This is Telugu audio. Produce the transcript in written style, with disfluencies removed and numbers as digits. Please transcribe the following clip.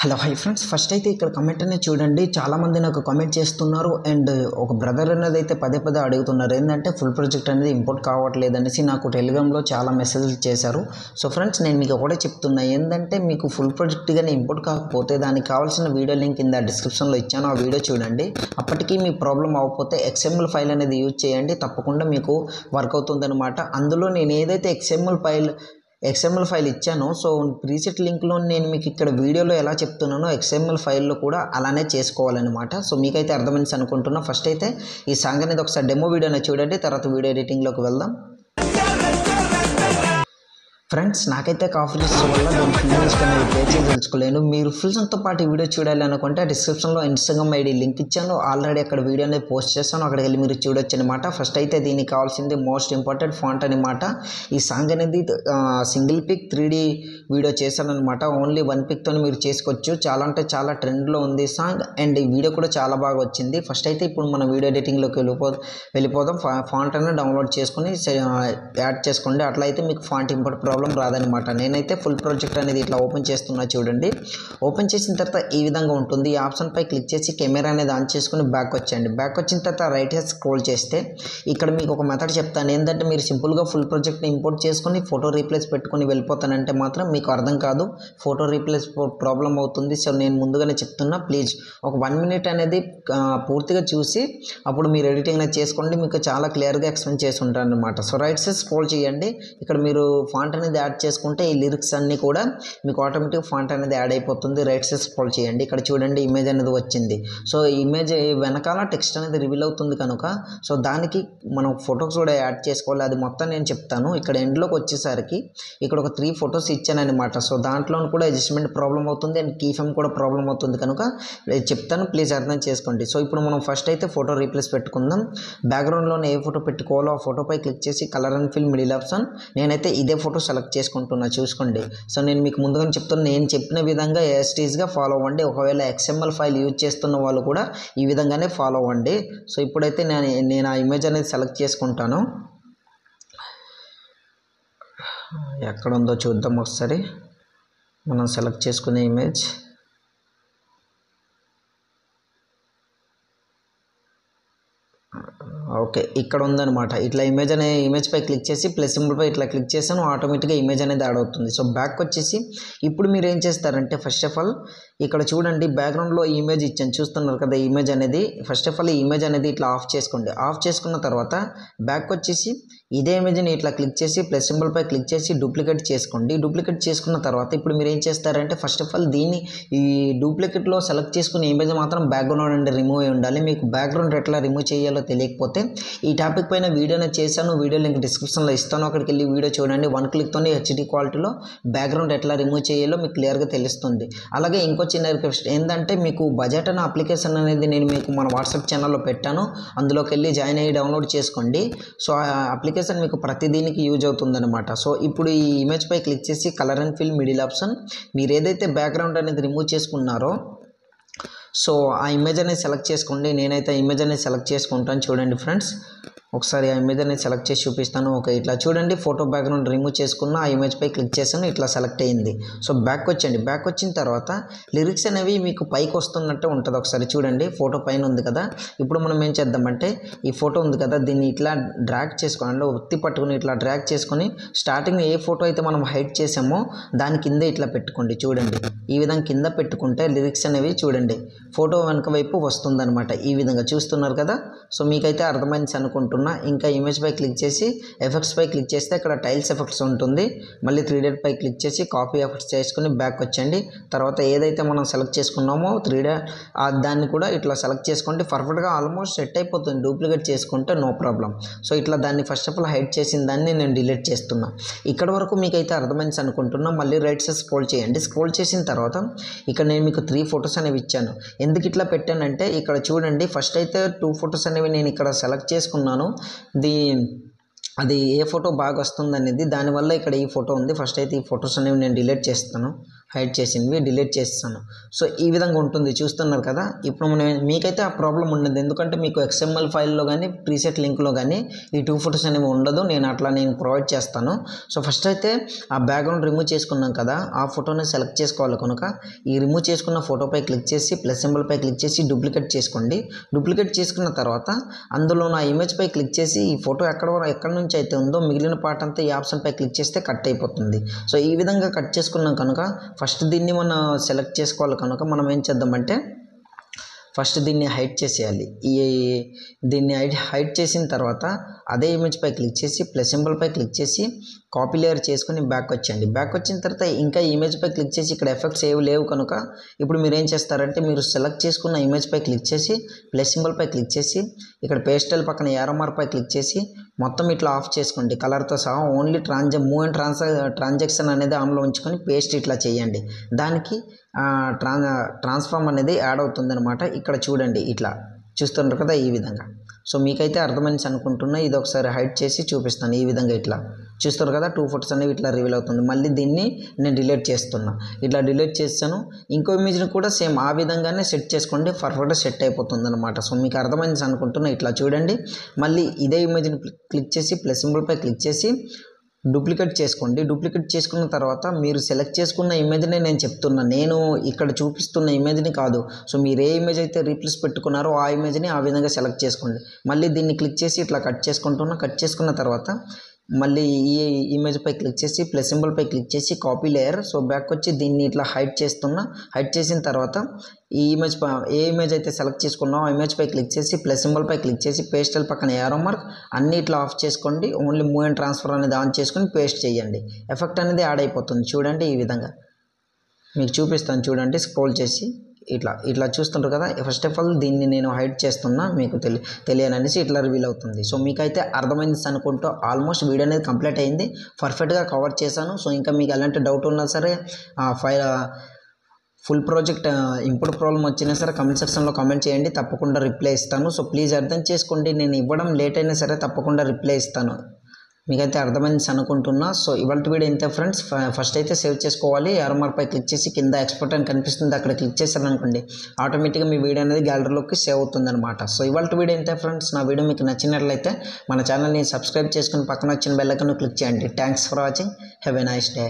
హలో హాయ్ ఫ్రెండ్స్, ఫస్ట్ అయితే ఇక్కడ కమెంట్ అనేది చూడండి. చాలామంది నాకు కమెంట్ చేస్తున్నారు అండ్ ఒక బ్రదర్ అనేది అయితే పదే పదే అడుగుతున్నారు ఏంటంటే ఫుల్ ప్రాజెక్ట్ అనేది ఇంపోర్ట్ కావట్లేదు అనేసి నాకు టెలిగ్రామ్లో చాలా మెసేజ్లు చేశారు. సో ఫ్రెండ్స్, నేను మీకు ఒకటే చెప్తున్నా ఏంటంటే మీకు ఫుల్ ప్రాజెక్ట్ కానీ ఇంపోర్ట్ కాకపోతే దానికి కావాల్సిన వీడియో లింక్ కింద డిస్క్రిప్షన్లో ఇచ్చాను, ఆ వీడియో చూడండి. అప్పటికీ మీ ప్రాబ్లం అవ్వకపోతే XML ఫైల్ అనేది యూజ్ చేయండి, తప్పకుండా మీకు వర్క్ అవుతుందన్నమాట. అందులో నేను ఏదైతే XML ఫైల్ ఇచ్చాను. సో ప్రీసెట్ లింక్లో నేను మీకు ఇక్కడ వీడియోలో ఎలా చెప్తున్నానో XML ఫైల్లో కూడా అలానే చేసుకోవాలన్నమాట. సో మీకైతే అర్థమైంది అనుకుంటున్నా. ఫస్ట్ అయితే ఈ సాంగ్ అనేది ఒకసారి డెమో వీడియోని చూడండి, తర్వాత వీడియో ఎడిటింగ్లోకి వెళ్దాం. ఫ్రెండ్స్, నాకైతే కాఫీ వల్ల నేను ఫీలింగ్స్ అనేది పే చేసి తెలుసుకోలేను. మీరు ఫిల్స్తో పాటు ఈ వీడియో చూడాలి అనుకుంటే డిస్క్రిప్షన్లో ఇన్స్టాగ్రామ్ ఐడి లింక్ ఇచ్చాను, ఆల్రెడీ అక్కడ వీడియో అనేది పోస్ట్ చేస్తాను, అక్కడికి వెళ్ళి మీరు చూడొచ్చు అనమాట. ఫస్ట్ అయితే దీనికి కావాల్సింది మోస్ట్ ఇంపార్టెంట్ ఫాంట్ అనమాట. ఈ సాంగ్ అనేది సింగిల్ పిక్ 3D వీడియో చేశాను అనమాట. ఓన్లీ 1 పిక్తో మీరు చేసుకోవచ్చు. చాలా అంటే చాలా ట్రెండ్లో ఉంది సాంగ్ అండ్ ఈ వీడియో కూడా చాలా బాగా వచ్చింది. ఫస్ట్ అయితే ఇప్పుడు మన వీడియో ఎడిటింగ్లోకి వెళ్ళిపోదాం. ఫాంట్ అనేది డౌన్లోడ్ చేసుకొని యాడ్ చేసుకోండి, అట్లయితే మీకు ఫాంట్ ఇంపోర్ట్ ప్రాబ్లం రాదనమాట. నేనైతే ఫుల్ ప్రాజెక్ట్ అనేది ఇట్లా ఓపెన్ చేస్తున్నా చూడండి. ఓపెన్ చేసిన తర్వాత ఈ విధంగా ఉంటుంది. ఈ ఆప్షన్ పై క్లిక్ చేసి కెమెరా అనేది ఆన్ చేసుకుని బ్యాక్ వచ్చేయండి. బ్యాక్ వచ్చిన తర్వాత రైట్ హ్యాండ్ స్క్రోల్ చేస్తే ఇక్కడ మీకు ఒక మెథడ్ చెప్తాను. ఏంటంటే మీరు సింపుల్గా ఫుల్ ప్రాజెక్ట్ని ఇంపోర్ట్ చేసుకొని ఫోటో రీప్లేస్ పెట్టుకొని వెళ్ళిపోతానంటే మాత్రం మీకు అర్థం కాదు, ఫోటో రీప్లేస్ ప్రాబ్లం అవుతుంది. సో నేను ముందుగానే చెప్తున్నా, ప్లీజ్ ఒక 1 మినిట్ అనేది పూర్తిగా చూసి అప్పుడు మీరు ఎడిటింగ్ అనేది చేసుకోండి, మీకు చాలా క్లియర్గా ఎక్స్ప్లెయిన్ చేసి ఉంటాను అనమాట. సో రైట్ సైడ్ స్క్రోల్ చేయండి. ఇక్కడ మీరు ఫాంట్ అనేది యాడ్ చేసుకుంటే ఈ లిరిక్స్ అన్నీ కూడా మీకు ఆటోమేటిక్ ఫాంట్ అనేది యాడ్ అయిపోతుంది. రైట్ సైడ్ స్క్రోల్ చేయండి. ఇక్కడ చూడండి ఇమేజ్ అనేది వచ్చింది. సో ఈ ఇమేజ్ వెనకాల టెక్స్ట్ అనేది రివీల్ అవుతుంది కనుక సో దానికి మనం ఫొటోస్ కూడా యాడ్ చేసుకోవాలి. అది మొత్తం నేను చెప్తాను. ఇక్కడ ఎండ్లోకి వచ్చేసరికి ఇక్కడ ఒక 3 ఫొటోస్ ఇచ్చాను అనమాట. సో దాంట్లో కూడా అడ్జస్ట్మెంట్ ప్రాబ్లం అవుతుంది అండ్ కీ ఫ్రేమ్ కూడా ప్రాబ్లం అవుతుంది కనుక చెప్తాను, ప్లీజ్ అర్థం చేసుకోండి. సో ఇప్పుడు మనం ఫస్ట్ అయితే ఫోటో రీప్లేస్ పెట్టుకుందాం. బ్యాక్గ్రౌండ్లోనే ఏ ఫోటో పెట్టుకోవాలో ఆ ఫోటోపై క్లిక్ చేసి colour and fill middle option, నేనైతే ఇదే ఫోటో సెలెక్ట్ చేసుకుంటున్నా చూసుకోండి. సో నేను మీకు ముందుగానే చెప్తున్నా, నేను చెప్పిన విధంగా యాస్టీస్గా ఫాలో అవ్వండి. ఒకవేళ XML ఫైల్ యూజ్ చేస్తున్న వాళ్ళు కూడా ఈ విధంగానే ఫాలో అవ్వండి. సో ఇప్పుడైతే నేను ఆ ఇమేజ్ అనేది సెలెక్ట్ చేసుకుంటాను. ఎక్కడ ఉందో చూద్దాం ఒకసారి. మనం సెలెక్ట్ చేసుకునే ఇమేజ్ ఓకే, ఇక్కడ ఉందన్నమాట. ఇట్లా ఇమేజ్ పై క్లిక్ చేసి ప్లస్ సింబల్ పై ఇట్లా క్లిక్ చేసాను, ఆటోమేటిక్గా ఇమేజ్ అనేది యాడ్ అవుతుంది. సో బ్యాక్ వచ్చేసి ఇప్పుడు మీరు ఏం చేస్తారంటే ఫస్ట్ ఆఫ్ ఆల్ ఇక్కడ చూడండి బ్యాక్గ్రౌండ్లో ఈ ఇమేజ్ ఇచ్చాను, చూస్తున్నారు కదా ఇమేజ్ అనేది. ఫస్ట్ ఆఫ్ ఆల్ ఈ ఇమేజ్ అనేది ఇట్లా ఆఫ్ చేసుకోండి. ఆఫ్ చేసుకున్న తర్వాత బ్యాక్ వచ్చేసి ఇదే ఇమేజ్ని ఇట్లా క్లిక్ చేసి ప్లస్ సింబల్ పై క్లిక్ చేసి డూప్లికేట్ చేసుకోండి. డూప్లికేట్ చేసుకున్న తర్వాత ఇప్పుడు మీరు ఏం చేస్తారంటే ఫస్ట్ ఆఫ్ ఆల్ ఈ డూప్లికేట్లో సెలెక్ట్ చేసుకునే ఇమేజ్ మాత్రం బ్యాక్గ్రౌండ్ అంటే రిమూవ్ అయి ఉండాలి. మీకు బ్యాక్గ్రౌండ్ ఎట్లా రిమూవ్ చేయాలో తెలియకపోతే ఈ టాపిక్ పైన వీడియోనే చేశాను, వీడియో లింక్ డిస్క్రిప్షన్లో ఇస్తాను, అక్కడికి వెళ్ళి వీడియో చూడండి. 1 క్లిక్తోనే HD క్వాలిటీలో బ్యాక్గ్రౌండ్ ఎట్లా రిమూవ్ చేయాలో మీకు క్లియర్గా తెలుస్తుంది. అలాగే ఇంకో చిన్న రిక్వెస్ట్ ఏంటంటే మీకు బడ్జెట్ అనే అప్లికేషన్ అనేది నేను మీకు మన వాట్సాప్ ఛానల్లో పెట్టాను, అందులోకి వెళ్ళి జాయిన్ అయ్యి డౌన్లోడ్ చేసుకోండి. సో ఆ అప్లికేషన్ మీకు ప్రతి దీనికి యూజ్ అవుతుందన్నమాట. సో ఇప్పుడు ఈ ఇమేజ్ పై క్లిక్ చేసి colour and fill middle option, మీరు ఏదైతే బ్యాక్గ్రౌండ్ అనేది రిమూవ్ చేసుకున్నారో సో ఆ ఇమేజ్ అనేది సెలెక్ట్ చేసుకోండి. నేనైతే ఇమేజ్ అనేది సెలెక్ట్ చేసుకుంటాను చూడండి ఫ్రెండ్స్. ఒకసారి ఆ ఇమేజ్ అనేది సెలెక్ట్ చేసి చూపిస్తాను. ఓకే, ఇట్లా చూడండి ఫోటో బ్యాక్గ్రౌండ్ రిమూవ్ చేసుకున్న ఆ ఇమేజ్ పై క్లిక్ చేసాను, ఇట్లా సెలెక్ట్ అయ్యింది. సో బ్యాక్ వచ్చండి. బ్యాక్ వచ్చిన తర్వాత లిరిక్స్ అనేవి మీకు పైకి వస్తున్నట్టు ఉంటుంది. ఒకసారి చూడండి, ఫోటో పైన ఉంది కదా. ఇప్పుడు మనం ఏం చేద్దామంటే ఈ ఫోటో ఉంది కదా, దీన్ని ఇట్లా డ్రాగ్ చేసుకోండి, ఒత్తి పట్టుకుని ఇట్లా డ్రాగ్ చేసుకొని స్టార్టింగ్ ఏ ఫోటో అయితే మనం హైడ్ చేసామో దాని కింద ఇట్లా పెట్టుకోండి. చూడండి ఈ విధంగా కింద పెట్టుకుంటే లిరిక్స్ అనేవి చూడండి ఫోటో వెనక వైపు వస్తుందన్నమాట. ఈ విధంగా చూస్తున్నారు కదా. సో మీకైతే అర్థమైంది అనుకుంటున్నా. ఇంకా ఇమేజ్ పై క్లిక్ చేసి ఎఫెక్ట్స్ పై క్లిక్ చేస్తే ఇక్కడ టైల్స్ ఎఫెక్ట్స్ ఉంటుంది. మళ్ళీ 3D పై క్లిక్ చేసి కాపీ ఎఫెక్ట్స్ చేసుకుని బ్యాక్ వచ్చండి. తర్వాత ఏదైతే మనం సెలెక్ట్ చేసుకున్నామో 3D దాన్ని కూడా ఇట్లా సెలెక్ట్ చేసుకోండి. పర్ఫెక్ట్గా ఆల్మోస్ట్ సెట్ అయిపోతుంది. డూప్లికేట్ చేసుకుంటే నో ప్రాబ్లం. సో ఇట్లా దాన్ని ఫస్ట్ ఆఫ్ ఆల్ హైడ్ చేసిన దాన్ని నేను డిలీట్ చేస్తున్నా. ఇక్కడ వరకు మీకైతే అర్థమైంది అనుకుంటున్నా. మళ్ళీ రైట్ సైడ్ స్క్రోల్ చేయండి. స్క్రోల్ చేసిన తర్వాత ఇక్కడ నేను మీకు 3 ఫొటోస్ అనేవి ఇచ్చాను. ఎందుకు ఇట్లా పెట్టానంటే ఇక్కడ చూడండి ఫస్ట్ అయితే 2 ఫొటోస్ అనేవి నేను ఇక్కడ సెలెక్ట్ చేసుకున్నాను. అది ఏ ఫోటో బాగా వస్తుంది అనేది, దానివల్ల ఇక్కడ ఈ ఫోటో ఉంది. ఫస్ట్ అయితే ఈ ఫొటోస్ అనేవి నేను డిలీట్ చేస్తాను. హైడ్ చేసినవి డిలీట్ చేస్తాను. సో ఈ విధంగా ఉంటుంది, చూస్తున్నారు కదా. ఇప్పుడు మీకైతే ఆ ప్రాబ్లం ఉండదు, ఎందుకంటే మీకు XML ఫైల్లో కానీ ప్రీసెట్ లింక్లో కానీ ఈ 2 ఫొటోస్ అనేవి ఉండదు. నేను ప్రొవైడ్ చేస్తాను. సో ఫస్ట్ అయితే ఆ బ్యాక్గ్రౌండ్ రిమూవ్ చేసుకున్నాం కదా, ఆ ఫోటోని సెలెక్ట్ చేసుకోవాలి కనుక ఈ రిమూవ్ చేసుకున్న ఫోటోపై క్లిక్ చేసి ప్లస్ సింబల్పై క్లిక్ చేసి డూప్లికేట్ చేసుకోండి. డూప్లికేట్ చేసుకున్న తర్వాత అందులో నా ఇమేజ్పై క్లిక్ చేసి ఈ ఫోటో ఎక్కడి నుంచి అయితే ఉందో మిగిలిన పార్ట్ అంతా ఈ ఆప్షన్పై క్లిక్ చేస్తే కట్ అయిపోతుంది. సో ఈ విధంగా కట్ చేసుకున్నాం కనుక ఫస్ట్ దీన్ని మనం సెలెక్ట్ చేసుకోవాలి కనుక మనం ఏం చేద్దామంటే ఫస్ట్ దీన్ని హైడ్ చేసేయాలి. దీన్ని హైడ్ చేసిన తర్వాత అదే ఇమేజ్పై క్లిక్ చేసి ప్లస్ సింబల్పై క్లిక్ చేసి కాపీ లేయర్ చేసుకుని బ్యాక్ వచ్చేయండి. బ్యాక్ వచ్చిన తర్వాత ఇంకా ఇమేజ్పై క్లిక్ చేసి ఇక్కడ ఎఫెక్ట్స్ ఏవి లేవు కనుక ఇప్పుడు మీరు ఏం చేస్తారంటే మీరు సెలెక్ట్ చేసుకున్న ఇమేజ్పై క్లిక్ చేసి ప్లస్ సింబల్పై క్లిక్ చేసి ఇక్కడ పేస్టల్ పక్కన యారో మార్క్పై క్లిక్ చేసి మొత్తం ఇట్లా ఆఫ్ చేసుకోండి కలర్తో సహా. ఓన్లీ మూవ్ అండ్ ట్రాన్సాక్షన్ అనేది ఆన్లో ఉంచుకొని పేస్ట్ ఇట్లా చేయండి. దానికి ట్రాన్స్ఫార్మ్ అనేది యాడ్ అవుతుంది అనమాట. ఇక్కడ చూడండి, ఇట్లా చూస్తున్నారు కదా ఈ విధంగా. సో మీకైతే అర్థమైంది అనుకుంటున్నా. ఇది ఒకసారి హైడ్ చేసి చూపిస్తాను. ఈ విధంగా ఇట్లా చూస్తారు కదా 2 ఫొటోస్ అనేవి ఇట్లా రివీల్ అవుతుంది. మళ్ళీ దీన్ని నేను డిలీట్ చేస్తున్నా. ఇట్లా డిలీట్ చేస్తాను. ఇంకో ఇమేజ్ని కూడా సేమ్ ఆ విధంగానే సెట్ చేసుకోండి, పర్ఫెక్ట్గా సెట్ అయిపోతుంది అనమాట. సో మీకు అర్థమైంది అనుకుంటున్నా. ఇట్లా చూడండి. మళ్ళీ ఇదే ఇమేజ్ని క్లిక్ చేసి ప్లస్ సింబల్పై క్లిక్ చేసి డూప్లికేట్ చేసుకోండి. డూప్లికేట్ చేసుకున్న తర్వాత మీరు సెలెక్ట్ చేసుకున్న ఇమేజ్ని నేను చెప్తున్నా, నేను ఇక్కడ చూపిస్తున్న ఇమేజ్ని కాదు. సో మీరు ఏ ఇమేజ్ అయితే రీప్లేస్ పెట్టుకున్నారో ఆ ఇమేజ్ని ఆ విధంగా సెలెక్ట్ చేసుకోండి. మళ్ళీ దీన్ని క్లిక్ చేసి ఇట్లా కట్ చేసుకున్న తర్వాత మళ్ళీ ఈ ఇమేజ్పై క్లిక్ చేసి ప్లస్ సింబల్పై క్లిక్ చేసి కాపీ లేయర్. సో బ్యాక్ వచ్చి దీన్ని ఇట్లా హైడ్ చేసిన తర్వాత ఈ ఏ ఇమేజ్ అయితే సెలెక్ట్ చేసుకున్నామో ఆ ఇమేజ్పై క్లిక్ చేసి ప్లస్ సింబల్పై క్లిక్ చేసి పేస్టల్ పక్కన యారో మార్క్ అన్నీ ఇట్లా ఆఫ్ చేసుకోండి. ఓన్లీ మూవ్ అండ్ ట్రాన్స్ఫర్ అనేది ఆన్ చేసుకొని పేస్ట్ చేయండి. ఎఫెక్ట్ అనేది యాడ్ అయిపోతుంది. చూడండి ఈ విధంగా మీకు చూపిస్తాను. చూడండి స్క్రోల్ చేసి ఇట్లా చూస్తుంటారు కదా. ఫస్ట్ ఆఫ్ ఆల్ దీన్ని నేను హైడ్ చేస్తున్నా, మీకు తెలియననేసి ఇట్లా రివీల్ అవుతుంది. సో మీకైతే అర్థమైంది అనుకుంటూ ఆల్మోస్ట్ వీడియో అనేది కంప్లీట్ అయింది, పర్ఫెక్ట్గా కవర్ చేశాను. సో ఇంకా మీకు ఎలాంటి డౌట్ ఉన్నా సరే ఫుల్ ప్రాజెక్ట్ ఇంపుట్ ప్రాబ్లం వచ్చినా సరే కమెంట్ సెక్షన్లో కామెంట్ చేయండి, తప్పకుండా రిప్లై ఇస్తాను. సో ప్లీజ్ అర్థం చేసుకోండి, నేను ఇవ్వడం లేట్ అయినా సరే తప్పకుండా రిప్లై ఇస్తాను. మీకైతే అర్థమైంది అనుకుంటున్నా. సో ఇవాళ వీడియో ఇంతే ఫ్రెండ్స్. ఫస్ట్ అయితే సేవ్ చేసుకోవాలి. యారో మార్క్పై క్లిక్ చేసి కింద ఎక్స్పోర్ట్ అని కనిపిస్తుంది, అక్కడ క్లిక్ చేశారనుకోండి ఆటోమేటిక్గా మీ వీడియో అనేది గ్యాలరీలోకి సేవ్ అవుతుంది అనమాట. సో ఇవాళ వీడియో ఇంతే ఫ్రెండ్స్. నా వీడియో మీకు నచ్చినట్లయితే మన ఛానల్ని సబ్స్క్రైబ్ చేసుకుని పక్కన వచ్చిన బెల్ ఐకాన్ క్లిక్ చేయండి. Thanks for watching. Have a nice day.